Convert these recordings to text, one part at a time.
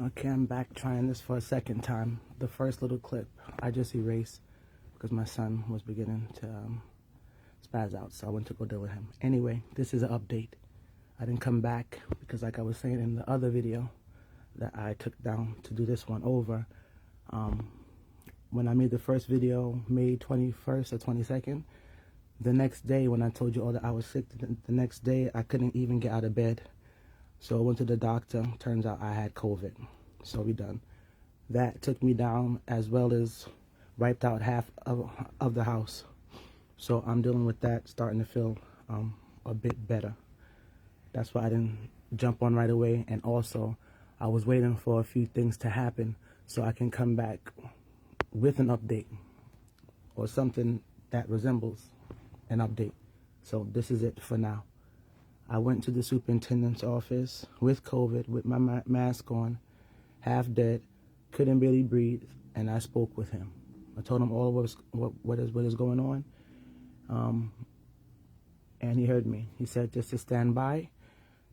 Okay, I'm back trying this for a second time. The first little clip I just erased because my son was beginning to spaz out, so I went to go deal with him. Anyway, this is an update. I didn't come back because, like I was saying in the other video that I took down to do this one over, when I made the first video, May 21st or 22nd, the next day when I told you all that I was sick, the next day I couldn't even get out of bed. So I went to the doctor. Turns out I had COVID. So we done. That took me down as well as wiped out half of the house. So I'm dealing with that, starting to feel a bit better. That's why I didn't jump on right away. And also, I was waiting for a few things to happen so I can come back with an update or something that resembles an update. So this is it for now. I went to the superintendent's office with COVID, with my mask on, half dead, couldn't barely breathe, and I spoke with him. I told him all of what is going on, and he heard me. He said just to stand by,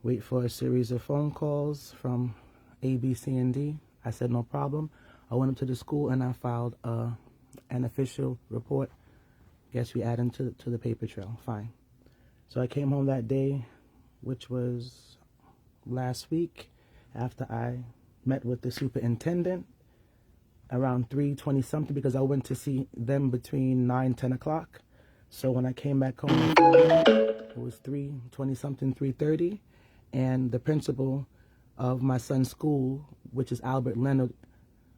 wait for a series of phone calls from A, B, C, and D. I said no problem. I went up to the school and I filed an official report. Guess we add them to the paper trail. Fine. So I came home that day, which was last week, after I met with the superintendent around 3:20 something, because I went to see them between 9-10 o'clock. So when I came back home, it was 3:20 something, 3:30, and the principal of my son's school, which is Albert Leonard,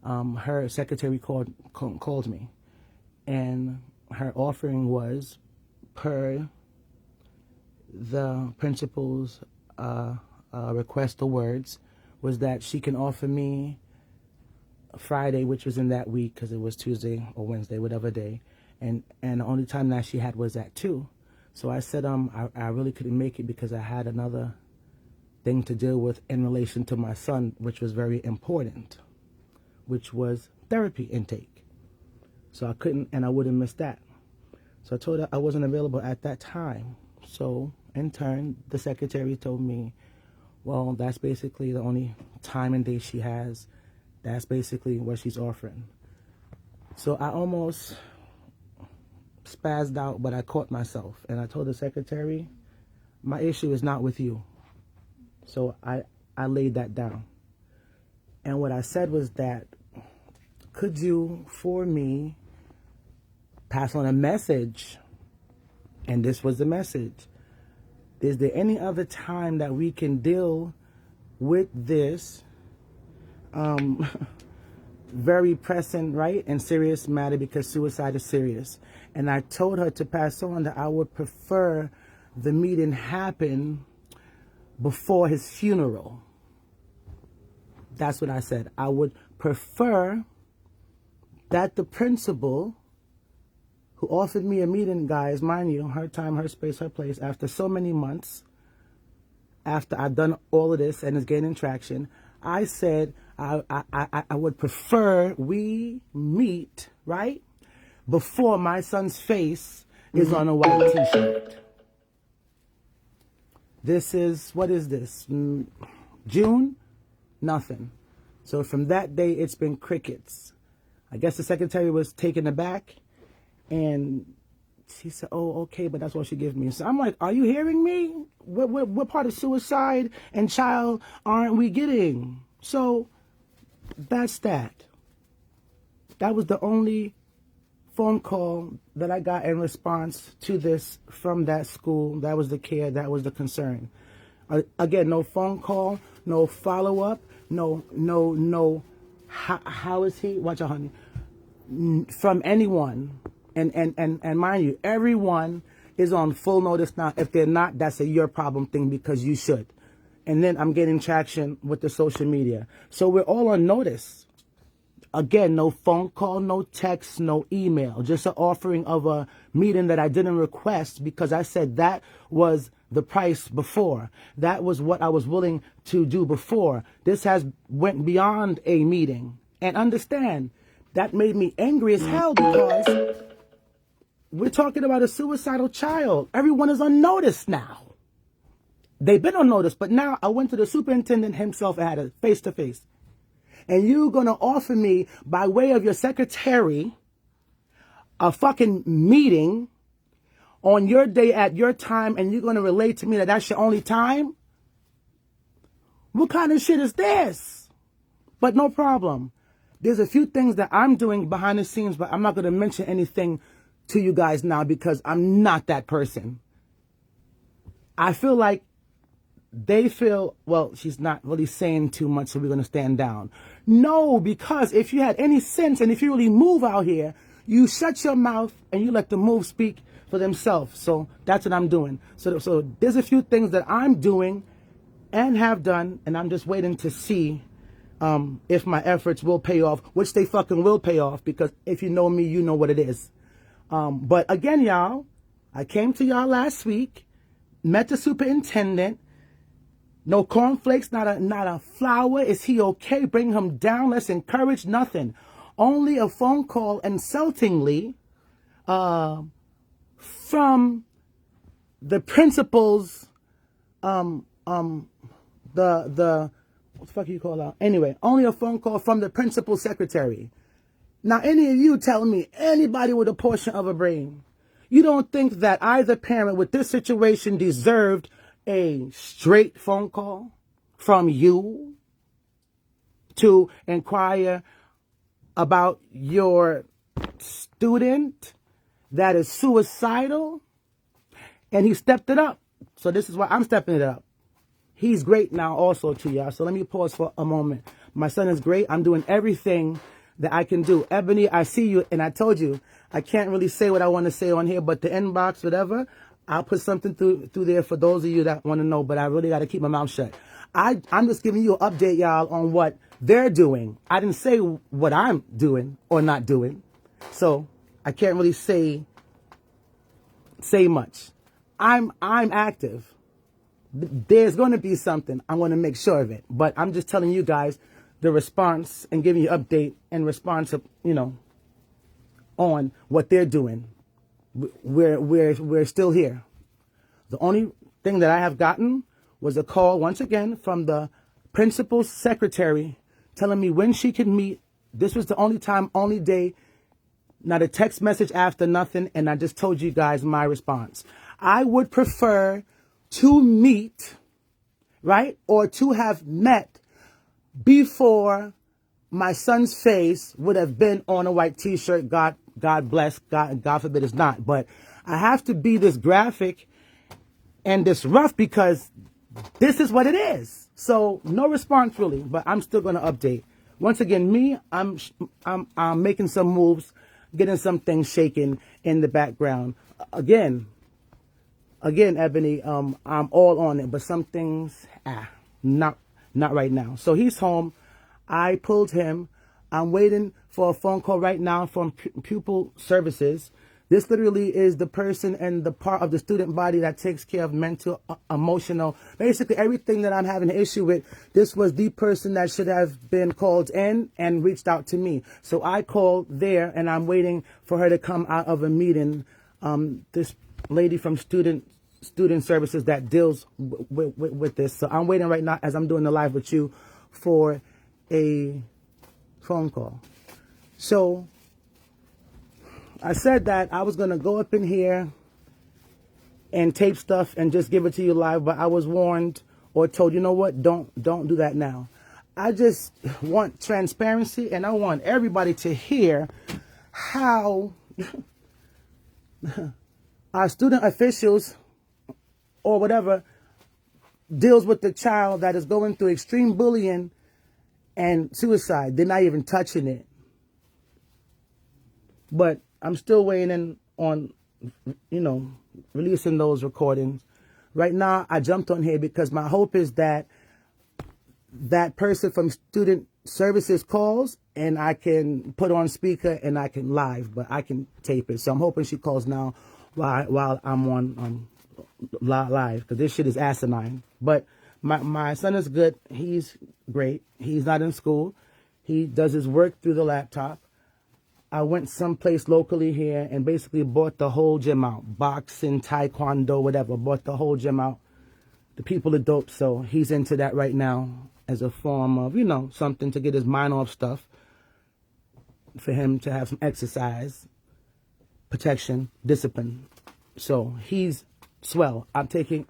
her secretary called me, and her offering was, per the principal's request or words, was that she can offer me Friday, which was in that week because it was Tuesday or Wednesday, whatever day, and the only time that she had was at 2. So I said I really couldn't make it because I had another thing to deal with in relation to my son, which was very important, which was therapy intake. So I couldn't, and I wouldn't miss that. So I told her I wasn't available at that time. So in turn, the secretary told me, well, that's basically the only time and day she has. That's basically what she's offering. So I almost spazzed out, but I caught myself. And I told the secretary, my issue is not with you. So I laid that down. And what I said was that, could you, for me, pass on a message? And this was the message. Is there any other time that we can deal with this very pressing, right, and serious matter, because suicide is serious? And I told her to pass on that I would prefer the meeting happen before his funeral. That's what I said. I would prefer that the principal, who offered me a meeting, guys, mind you, her time, her space, her place, after so many months, after I've done all of this and it's gaining traction, I said I would prefer we meet, right, before my son's face is on a white t-shirt. This is, what is this, June? Nothing. So from that day, it's been crickets. I guess the secretary was taken aback. And she said, oh, okay, but that's all she gives me. So I'm like, are you hearing me? What part of suicide and child aren't we getting? So that's that. That was the only phone call that I got in response to this from that school. That was the care, that was the concern. Again, no phone call, no follow-up, no, how is he? Watch out, honey. From anyone. And mind you, everyone is on full notice now. If they're not, that's a your problem thing, because you should. And then I'm getting traction with the social media. So we're all on notice. Again, no phone call, no text, no email. Just an offering of a meeting that I didn't request because I said that was the price before. That was what I was willing to do before. This has went beyond a meeting. And understand, that made me angry as hell because we're talking about a suicidal child. Everyone is on notice now. They've been on notice, but now I went to the superintendent himself and had a face-to-face. and you're going to offer me, by way of your secretary, a fucking meeting on your day at your time, and you're going to relate to me that that's your only time? What kind of shit is this? But no problem. There's a few things that I'm doing behind the scenes, but I'm not going to mention anything to you guys now because I'm not that person. I feel like they feel, well, she's not really saying too much, so we're going to stand down. No, because if you had any sense and if you really move out here, you shut your mouth and you let the move speak for themselves. So that's what I'm doing. So there's a few things that I'm doing and have done, and I'm just waiting to see if my efforts will pay off, which they fucking will pay off, because if you know me, you know what it is. But again, y'all, I came to y'all last week, met the superintendent. No cornflakes, not a flower. Is he okay? Bring him down. Let's encourage. Nothing. Only a phone call, insultingly, from the principal's, the what the fuck you call out? Anyway, only a phone call from the principal secretary. Now, any of you tell me, anybody with a portion of a brain, you don't think that either parent with this situation deserved a straight phone call from you to inquire about your student that is suicidal? And he stepped it up. So this is why I'm stepping it up. He's great now also to y'all. So let me pause for a moment. My son is great. I'm doing everything that I can do. Ebony, I see you, and I told you I can't really say what I want to say on here, but the inbox, whatever, I'll put something through there for those of you that want to know, but I really got to keep my mouth shut. I'm just giving you an update, y'all, on what they're doing. I didn't say what I'm doing or not doing, so I can't really say much. I'm active. There's going to be something. I'm going to make sure of it, but I'm just telling you guys the response and giving you an update in response to, on what they're doing. We're still here. The only thing that I have gotten was a call once again from the principal's secretary telling me when she could meet. This was the only time, only day, not a text message after, nothing. And I just told you guys my response. I would prefer to meet, right? Or to have met before my son's face would have been on a white t-shirt. God bless, God forbid it's not. But I have to be this graphic and this rough because this is what it is. So no response really, but I'm still going to update. Once again, me, I'm making some moves, getting some things shaken in the background. Again, Ebony, I'm all on it, but some things, not right now. So he's home. I pulled him. I'm waiting for a phone call right now from pupil services. This literally is the person and the part of the student body that takes care of mental, emotional, basically everything that I'm having an issue with. This was the person that should have been called in and reached out to me. So I called there, and I'm waiting for her to come out of a meeting. This lady from student services that deals with this. So I'm waiting right now as I'm doing the live with you for a phone call. So I said that I was going to go up in here and tape stuff and just give it to you live, but I was warned or told, you know what, don't do that now. I just want transparency, and I want everybody to hear how our student officials or whatever deals with the child that is going through extreme bullying and suicide. They're not even touching it. But I'm still waiting on, releasing those recordings. Right now, I jumped on here because my hope is that that person from student services calls and I can put on speaker and I can live, but I can tape it. So I'm hoping she calls now while I'm on live, because this shit is asinine. But my son is good. He's great. He's not in school. He does his work through the laptop. I went someplace locally here and basically bought the whole gym out. Boxing, taekwondo, whatever. Bought the whole gym out. The people are dope, so he's into that right now. as a form of, you know, something to get his mind off stuff, for him to have some exercise, protection, discipline. So he's swell. I'm taking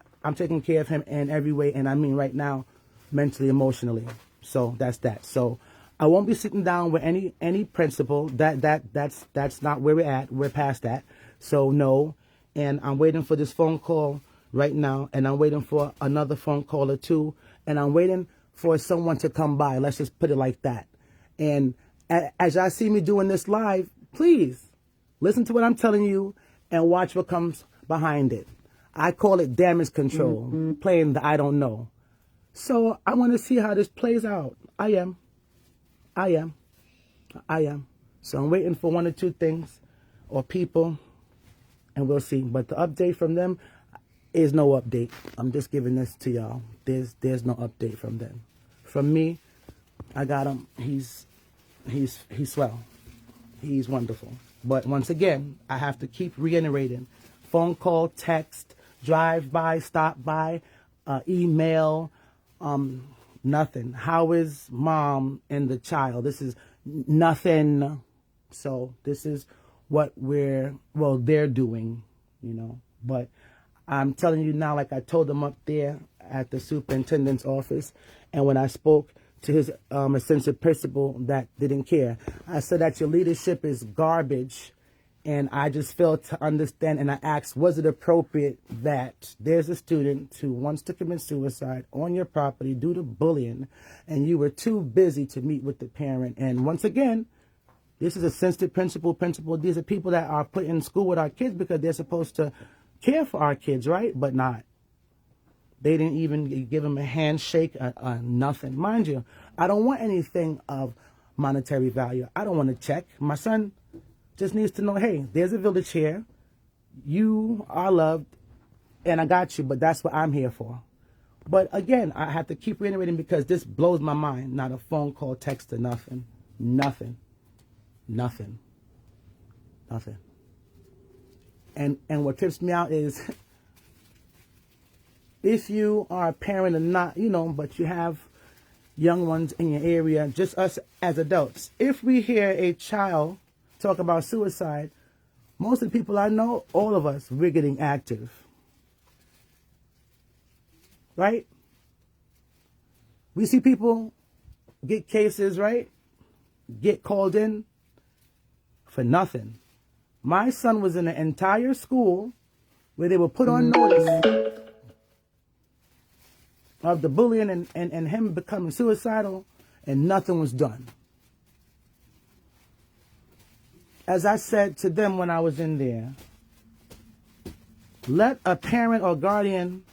care of him in every way, and I mean right now, mentally, emotionally. So that's that. So I won't be sitting down with any principal. That's not where we're at. We're past that. So no. And I'm waiting for this phone call right now, and I'm waiting for another phone call or two, and I'm waiting for someone to come by. Let's just put it like that. And as y'all see me doing this live, please listen to what I'm telling you and watch what comes behind it. I call it damage control, playing the I don't know. So I want to see how this plays out. I am. So I'm waiting for one or two things or people, and we'll see. But the update from them is no update. I'm just giving this to y'all. There's no update from them. From me, I got him. He's swell. He's wonderful. But once again, I have to keep reiterating. Phone call, text, drive by, stop by, email, nothing. How is mom and the child? This is nothing. So this is what they're doing, you know. But I'm telling you now, like I told them up there at the superintendent's office, and when I spoke to his assistant principal that didn't care, I said that your leadership is garbage, and I just failed to understand, and I asked, was it appropriate that there's a student who wants to commit suicide on your property due to bullying, and you were too busy to meet with the parent? And once again, this is a sensitive principal. These are people that are put in school with our kids because they're supposed to care for our kids, right? But not. They didn't even give him a handshake, nothing. Mind you, I don't want anything of monetary value. I don't want to check. My son just needs to know, hey, there's a village here. You are loved, and I got you, but that's what I'm here for. But again, I have to keep reiterating because this blows my mind. Not a phone call, text, or nothing. Nothing. And what trips me out is if you are a parent or not, you know, but you have young ones in your area, just us as adults. If we hear a child talk about suicide, most of the people I know, all of us, we're getting active. Right? We see people get cases, right? Get called in for nothing. My son was in an entire school where they were put on notice of the bullying and him becoming suicidal, and nothing was done. As I said to them when I was in there, let a parent or guardian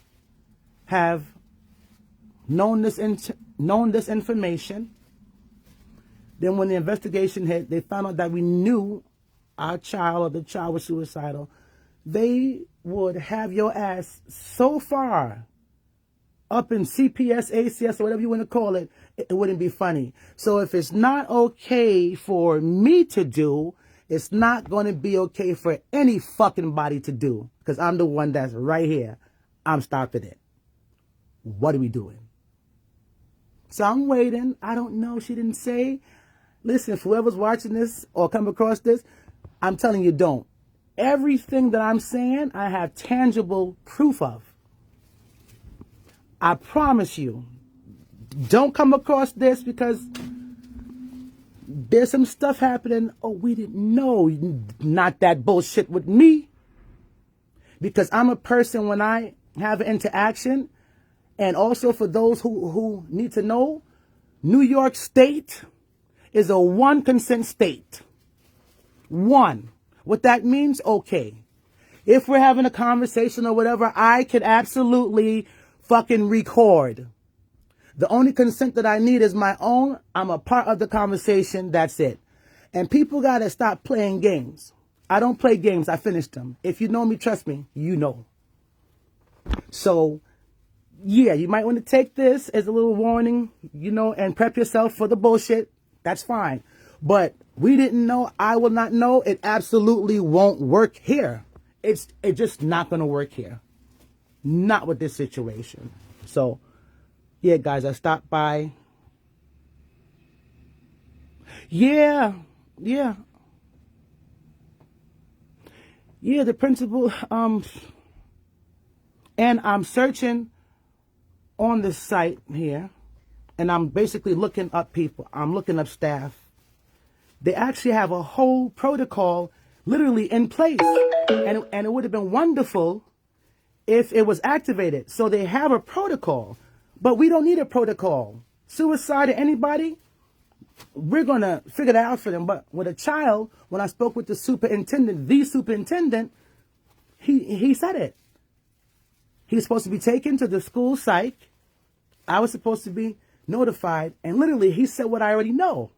have known this information. Then when the investigation hit, they found out that we knew our child or the child was suicidal. They would have your ass so far up in CPS, ACS, or whatever you want to call it, it wouldn't be funny. So if it's not okay for me to do, it's not going to be okay for any fucking body to do. Because I'm the one that's right here. I'm stopping it. What are we doing? So I'm waiting. I don't know. She didn't say. Listen, if whoever's watching this or come across this, I'm telling you, don't. Everything that I'm saying, I have tangible proof of. I promise you, don't come across this because there's some stuff happening. Oh, we didn't know. Not that bullshit with me. Because I'm a person, when I have an interaction, and also for those who need to know, New York State is a one consent state. One. What that means, okay. If we're having a conversation or whatever, I can absolutely fucking record. The only consent that I need is my own. I'm a part of the conversation. That's it. And people got to stop playing games. I don't play games. I finish them. If you know me, trust me, you know. So, yeah, you might want to take this as a little warning, you know, and prep yourself for the bullshit. That's fine. But we didn't know. I will not know. It absolutely won't work here. It's just not going to work here. Not with this situation. So Yeah, guys, I stopped by. Yeah, yeah, yeah. The principal. And I'm searching on this site here, and I'm basically looking up people. I'm looking up staff. They actually have a whole protocol literally in place. And it would have been wonderful if it was activated. So they have a protocol, but we don't need a protocol. Suicide or anybody, we're going to figure that out for them. But with a child, when I spoke with the superintendent, he said it. He's supposed to be taken to the school psych. I was supposed to be notified. And literally, he said what I already know.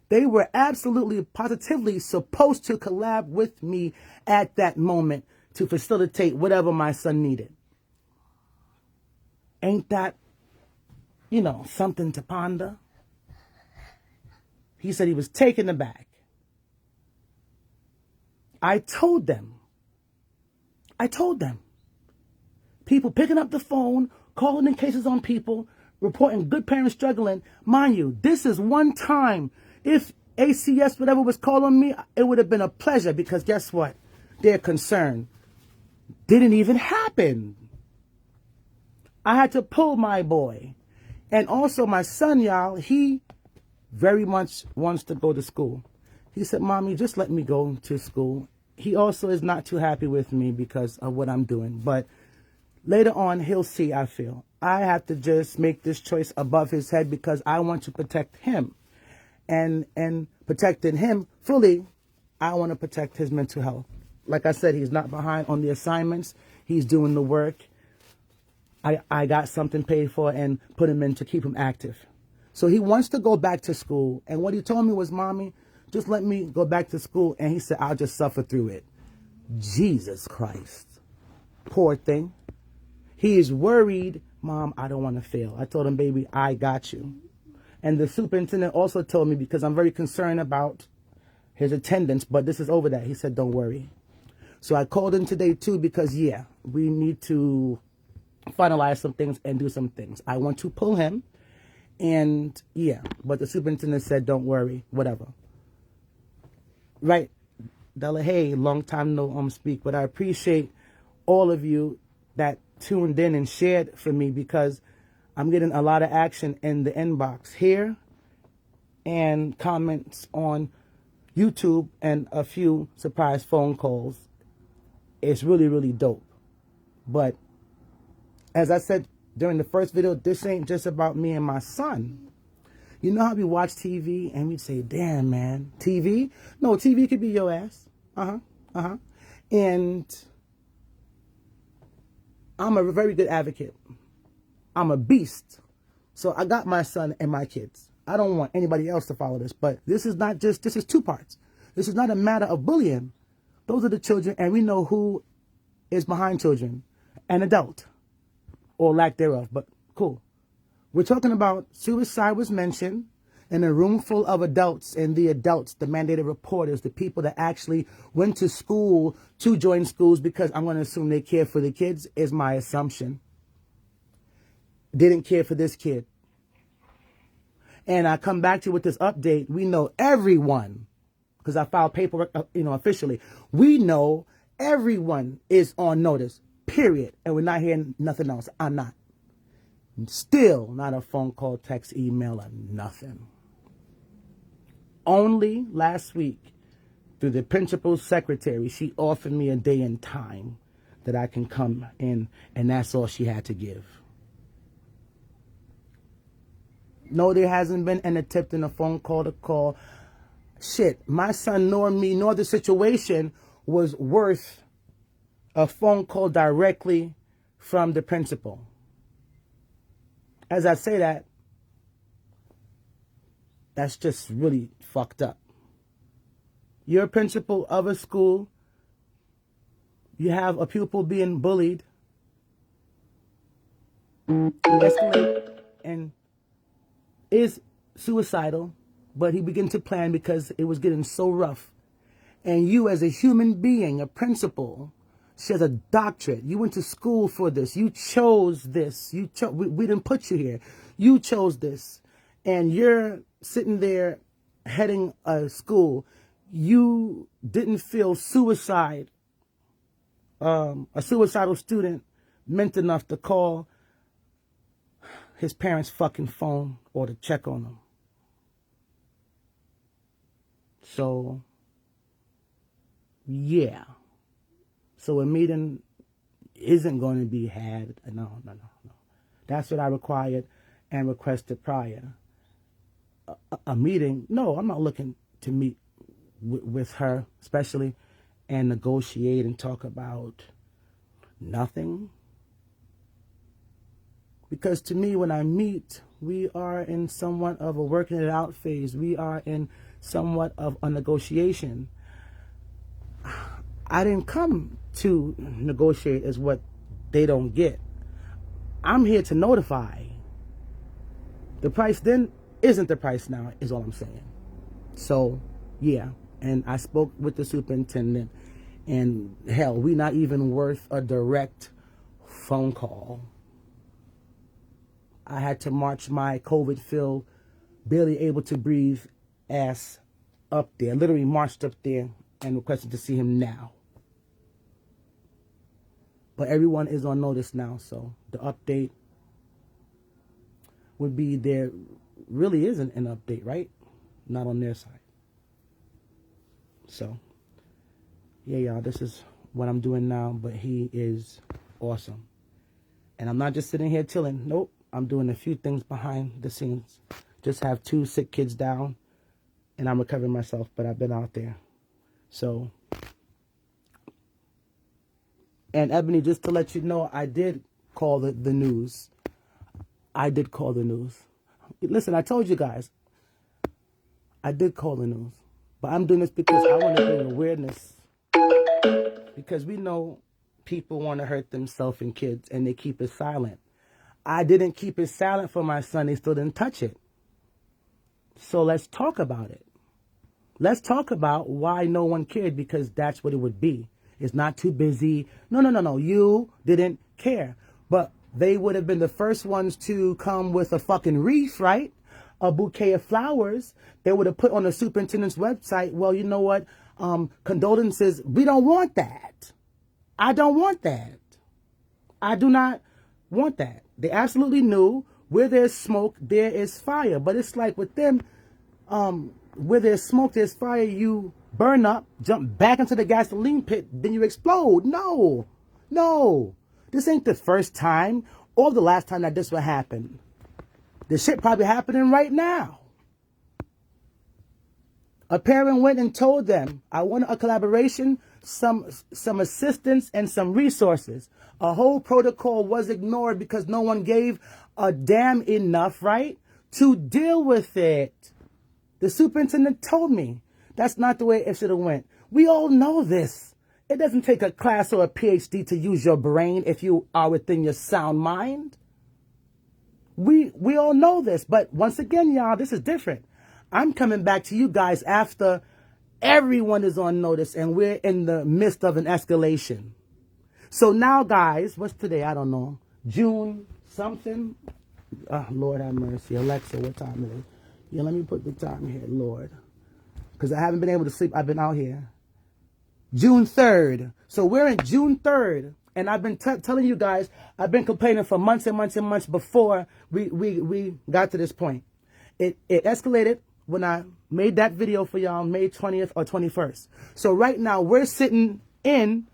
They were absolutely, positively supposed to collab with me at that moment to facilitate whatever my son needed. Ain't that, something to ponder? He said he was taken aback. I told them. People picking up the phone, calling in cases on people, reporting good parents struggling. Mind you, this is one time. If ACS, whatever, was calling me, it would have been a pleasure because guess what? Their concern didn't even happen. I had to pull my boy. And also my son, y'all, he very much wants to go to school. He said, Mommy, just let me go to school. He also is not too happy with me because of what I'm doing. But later on, he'll see, I feel. I have to just make this choice above his head because I want to protect him. And protecting him fully, I want to protect his mental health. Like I said, he's not behind on the assignments. He's doing the work. I got something paid for and put him in to keep him active. So he wants to go back to school. And what he told me was, Mommy, just let me go back to school. And he said, I'll just suffer through it. Jesus Christ. Poor thing. He is worried. Mom, I don't want to fail. I told him, baby, I got you. And the superintendent also told me, because I'm very concerned about his attendance, but this is over that. He said, don't worry. So I called him today too because, yeah, we need to finalize some things and do some things. I want to pull him. And, yeah, but the superintendent said, don't worry, whatever. Right, Della, hey, long time no speak, but I appreciate all of you that tuned in and shared for me because I'm getting a lot of action in the inbox here and comments on YouTube and a few surprise phone calls. It's really, really dope. But as I said during the first video, this ain't just about me and my son. You know how we watch TV and we say, damn, man, TV? No, TV could be your ass. And I'm a very good advocate. I'm a beast. So I got my son and my kids. I don't want anybody else to follow this, but this is two parts. This is not a matter of bullying. Those are the children, and we know who is behind children, an adult, or lack thereof, but cool. We're talking about suicide was mentioned in a room full of adults, and the adults, the mandated reporters, the people that actually went to school to join schools because I'm going to assume they care for the kids is my assumption. Didn't care for this kid. And I come back to you with this update. We know everyone, because I filed paperwork, officially. We know everyone is on notice, period. And we're not hearing nothing else. I'm not. Still not a phone call, text, email, or nothing. Only last week, through the principal's secretary, she offered me a day and time that I can come in, and that's all she had to give. No, there hasn't been an attempt in a phone call to call. Shit, my son nor me nor the situation was worth a phone call directly from the principal. As I say that, that's just really fucked up. You're a principal of a school. You have a pupil being bullied. You escalate and is suicidal, but he began to plan because it was getting so rough. And you as a human being, a principal, She has a doctorate. You went to school for this. You chose this. We didn't put you here. You chose this. And you're sitting there heading a school. You didn't feel suicide, a suicidal student meant enough to call his parents' fucking phone or to check on them. So, yeah. So a meeting isn't going to be had. No. That's what I required and requested prior. A meeting? No, I'm not looking to meet with her, especially, and negotiate and talk about nothing. Because to me, when I meet, we are in somewhat of a working it out phase. We are in somewhat of a negotiation. I didn't come to negotiate as what they don't get. I'm here to notify. The price then isn't the price now, is all I'm saying. So, yeah. And I spoke with the superintendent, and hell, we're not even worth a direct phone call. I had to march my COVID-filled, barely able to breathe ass up there. Literally marched up there and requested to see him now. But everyone is on notice now, so the update would be there really isn't an update, right? Not on their side. So, yeah, y'all, this is what I'm doing now, but he is awesome. And I'm not just sitting here chilling. Nope. I'm doing a few things behind the scenes. Just have 2 sick kids down, and I'm recovering myself, but I've been out there. So, and Ebony, just to let you know, I did call the news. I did call the news. Listen, I told you guys, I did call the news. But I'm doing this because I want to bring awareness. Because we know people want to hurt themselves and kids, and they keep it silent. I didn't keep it silent for my son. They still didn't touch it. So let's talk about it. Let's talk about why no one cared, because that's what it would be. It's not too busy. No. You didn't care. But they would have been the first ones to come with a fucking wreath, right? A bouquet of flowers. They would have put on the superintendent's website, well, you know what? Condolences. We don't want that. I don't want that. I do not want that. They absolutely knew where there's smoke, there is fire. But it's like with them, where there's smoke, there's fire. You burn up, jump back into the gasoline pit, then you explode. No. This ain't the first time or the last time that this would happen. This shit probably happening right now. A parent went and told them, I want a collaboration, some assistance, and some resources. A whole protocol was ignored because no one gave a damn enough, right, to deal with it. The superintendent told me that's not the way it should have went. We all know this. It doesn't take a class or a PhD to use your brain if you are within your sound mind. We all know this, but once again, y'all, this is different. I'm coming back to you guys after everyone is on notice and we're in the midst of an escalation. So now, guys, what's today? I don't know. June something? Lord have mercy. Alexa, what time it is? Yeah, let me put the time here, Lord. Because I haven't been able to sleep. I've been out here. June 3rd. So we're in June 3rd. And I've been telling you guys, I've been complaining for months and months and months before we got to this point. It escalated when I made that video for y'all May 20th or 21st. So right now we're sitting in,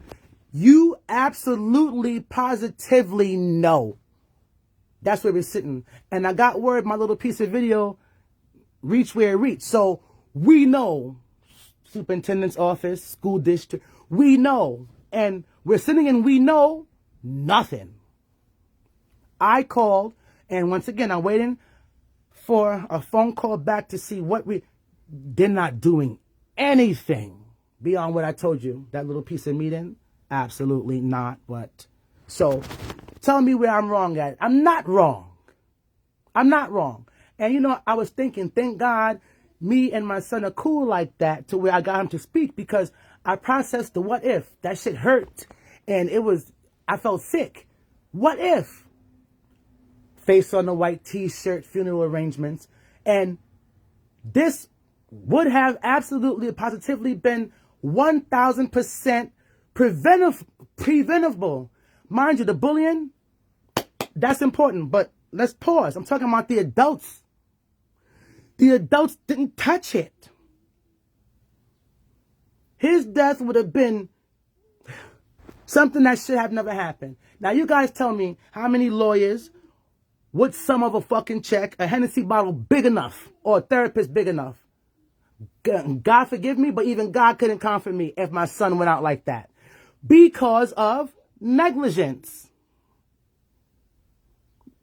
you absolutely positively know. That's where we're sitting. And I got word my little piece of video reached where it reached. So we know, superintendent's office, school district, we know. And we're sitting and we know nothing. I called, and once again, I'm waiting for a phone call back to see what they're not doing anything beyond what I told you. That little piece of meeting, absolutely not. But so tell me where I'm wrong at. I'm not wrong. I'm not wrong. And you know, I was thinking, thank God me and my son are cool like that to where I got him to speak, because I processed the what if. That shit hurt. And I felt sick. What if? Face on the white t-shirt, funeral arrangements. And this would have absolutely, positively been 1,000% preventable. Mind you, the bullying, that's important. But let's pause. I'm talking about the adults. The adults didn't touch it. His death would have been something that should have never happened. Now, you guys tell me how many lawyers would sum of a fucking check, a Hennessy bottle big enough, or a therapist big enough. God forgive me, but even God couldn't comfort me if my son went out like that. Because of negligence.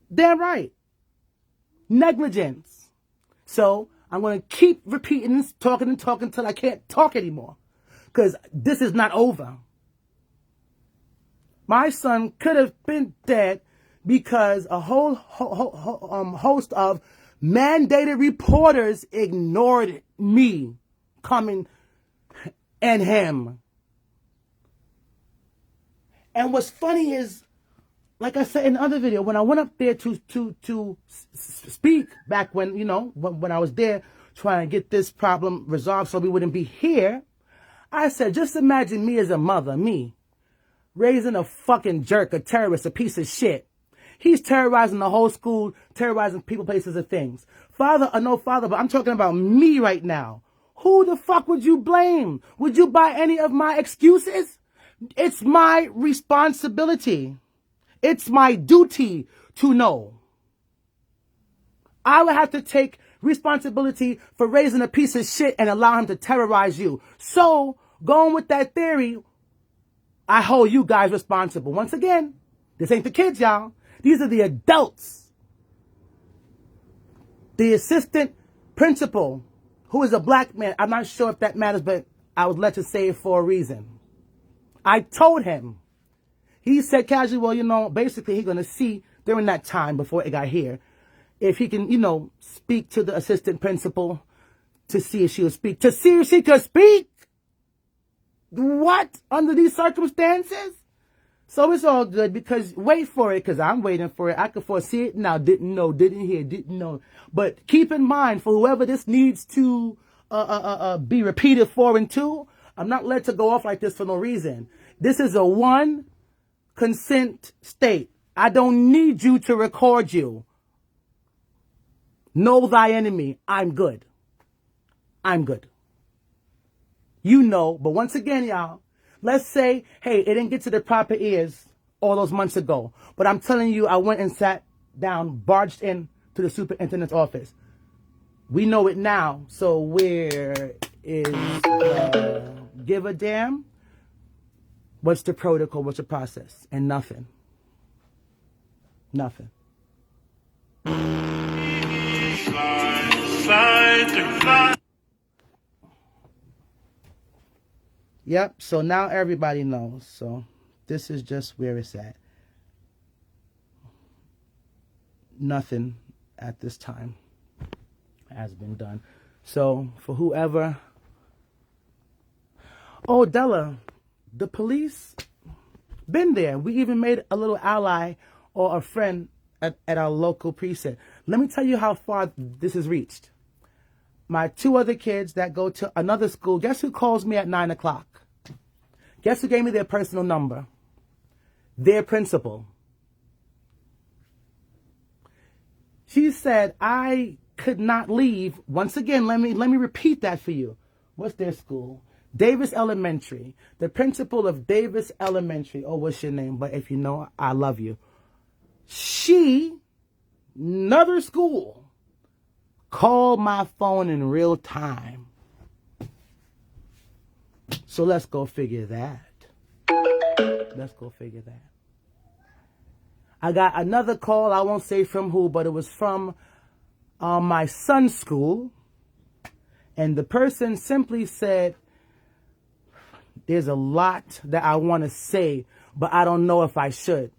They're right. Negligence. So I'm going to keep repeating this, talking until I can't talk anymore. Because this is not over. My son could have been dead because a whole host of mandated reporters ignored me coming and him. And what's funny is, like I said in the other video, when I went up there to speak back when, when I was there trying to get this problem resolved so we wouldn't be here, I said, just imagine me as a mother, me, raising a fucking jerk, a terrorist, a piece of shit. He's terrorizing the whole school, terrorizing people, places, and things. Father or no father, but I'm talking about me right now. Who the fuck would you blame? Would you buy any of my excuses? It's my responsibility. It's my duty to know. I would have to take responsibility for raising a piece of shit and allow him to terrorize you. So, going with that theory, I hold you guys responsible. Once again, this ain't the kids, y'all. These are the adults. The assistant principal, who is a black man, I'm not sure if that matters, but I was led to say it for a reason. I told him. He said casually, well, basically he's going to see during that time before it got here, if he can, speak to the assistant principal to see if she would speak. To see if she could speak? What? Under these circumstances? So it's all good because wait for it because I'm waiting for it. I could foresee it now. Didn't know, didn't hear, didn't know. But keep in mind for whoever this needs to be repeated for and two, I'm not led to go off like this for no reason. This is a one consent state. I don't need you to record you. Know thy enemy. I'm good. I'm good. But once again, y'all, let's say, hey, it didn't get to the proper ears all those months ago. But I'm telling you, I went and sat down, barged in to the superintendent's office. We know it now. So where is give a damn? What's the protocol? What's the process? And nothing. Nothing. Yep, so now everybody knows. So this is just where it's at. Nothing at this time has been done. So for whoever... Oh, Della, the police been there. We even made a little ally or a friend at our local precinct. Let me tell you how far this has reached. My two other kids that go to another school, guess who calls me at 9 o'clock? Guess who gave me their personal number? Their principal. She said, I could not leave. Once again, let me repeat that for you. What's their school? Davis Elementary. The principal of Davis Elementary. Oh, what's your name? But if you know, I love you. She, another school, called my phone in real time. So let's go figure that. Let's go figure that. I got another call. I won't say from who, but it was from my son's school. And the person simply said, there's a lot that I want to say, but I don't know if I should.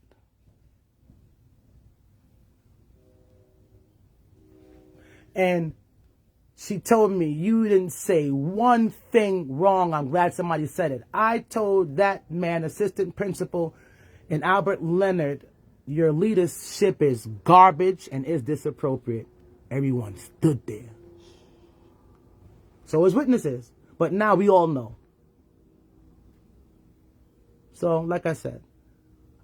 And She told me, you didn't say one thing wrong. I'm glad somebody said it. I told that man, assistant principal, and Albert Leonard, your leadership is garbage and is disappropriate. Everyone stood there. So as witnesses. But now we all know. So, like I said,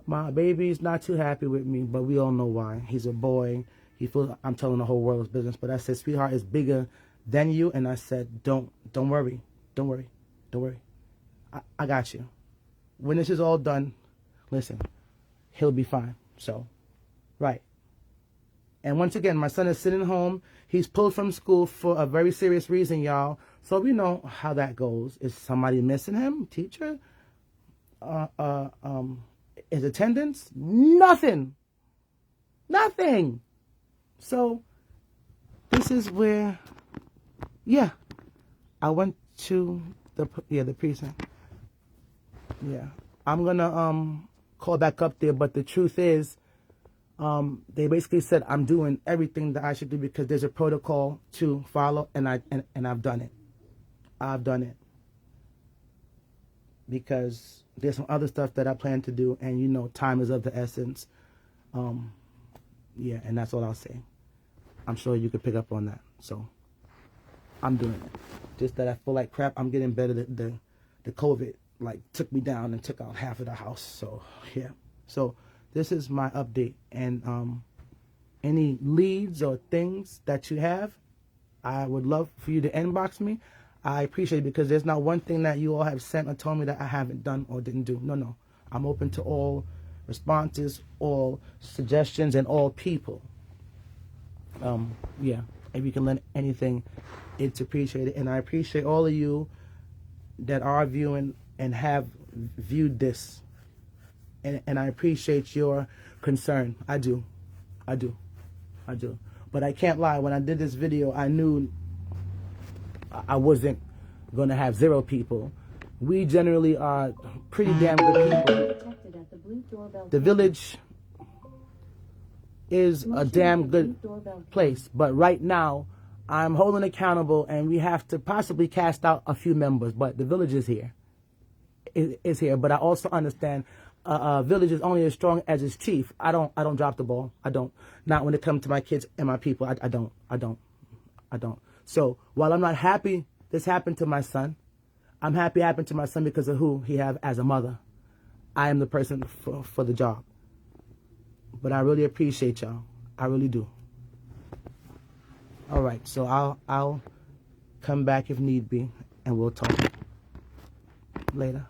my baby's not too happy with me, but we all know why. He's a boy. He feels I'm telling the whole world his business. But I said, sweetheart, is bigger than you. And I said, don't worry. Don't worry. Don't worry. I got you. When this is all done, listen, he'll be fine. So, right. And once again, my son is sitting home. He's pulled from school for a very serious reason, y'all. So we know how that goes. Is somebody missing him? Teacher? His attendance? Nothing. Nothing. So this is where, yeah, I went to the precinct. Yeah, I'm gonna call back up there, but the truth is, they basically said I'm doing everything that I should do because there's a protocol to follow, and I've done it. I've done it because there's some other stuff that I plan to do, and you know, time is of the essence. Yeah, and that's all I'll say. I'm sure you could pick up on that. So I'm doing it. Just that I feel like crap. I'm getting better. The COVID like took me down and took out half of the house. So yeah. So this is my update, and any leads or things that you have, I would love for you to inbox me. I appreciate it because there's not one thing that you all have sent or told me that I haven't done or didn't do. No. I'm open to all responses, all suggestions, and all people. Yeah, if you can lend anything, it's appreciated. And I appreciate all of you that are viewing and have viewed this. And I appreciate your concern. I do. But I can't lie. When I did this video, I knew I wasn't going to have 0 people. We generally are pretty damn good people. The village is a damn good place. But right now, I'm holding accountable, and we have to possibly cast out a few members. But the village is here. Is here. But I also understand village is only as strong as its chief. I don't drop the ball. I don't. Not when it comes to my kids and my people. I don't. So while I'm not happy this happened to my son, I'm happy it happened to my son because of who he have as a mother. I am the person for the job. But I really appreciate y'all. I really do. All right, so I'll come back if need be, and we'll talk later.